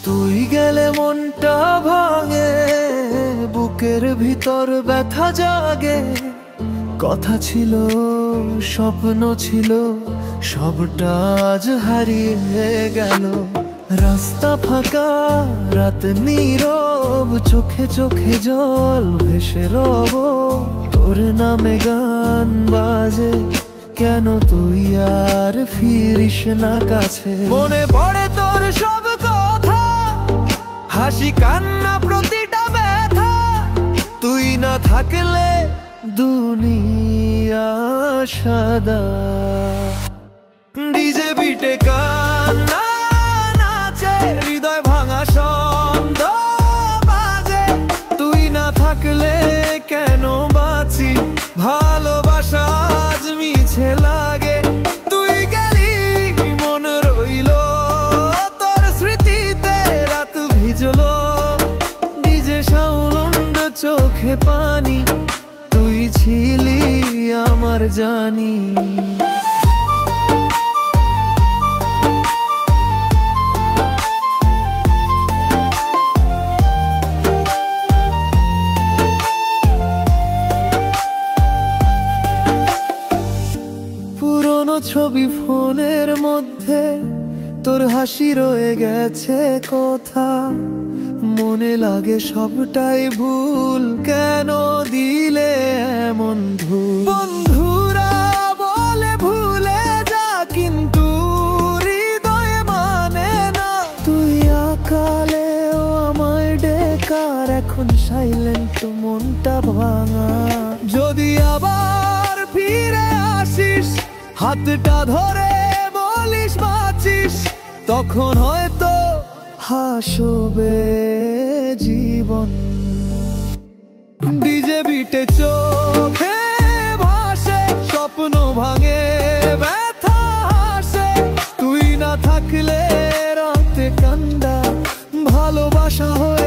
তুই গেলে মনটা ভাঙে, বুকের ভিতর ব্যথা জাগে। কথা ছিল, স্বপ্ন ছিল, সবটা আজ হারিয়ে গেল। রাস্তা ফাঁকা, রাত নীরব, চোখে চোখে জল ভেসে রব। তোর নামে গান বাজে, কেন তুই আর ফিরিস না কাছে? মনে পড়ে তোর সব কথা, হাসি কান্না প্রতিটা ব্যথা। তুই না থাকলে দুনিয়া সাদা। ডিজে বিটে কান্না নাচে, হৃদয় ভাঙা ছন্দ বাজে। তুই না থাকলে কেন বাঁচি, ভালোবাসা আজ মিছে লাগে। তুই গেলি মন রইল, তোর স্মৃতিতে রাত ভিজলো। ডিজে সাউন্ড চোখে পানি, তুই ছিলি আমার জানি। পুরনো ছবি ফোনের মধ্যে, তোর হাসি রয়ে গেছে কথা। মনে লাগে সবটাই ভুল, কেন দিলে এমন ভুল? বন্ধুরা বলে ভুলে যা, কিন্তু হৃদয়ে মানে না। তুই আকালেও আমায় ডেকার, এখন সাইলেন্ট মনটা ভাঙা। যদি আবার ফিরে আসিস, হাতটা ধরে বলিস বাঁচিস, তখন হয়তো হাসবে জীবন। ডিজে বিটে চোখে ভাসে, স্বপ্ন ভাঙে, ব্যথা হাসে। তুই না থাকলে রাতে কান্না, ভালোবাসা হয়ে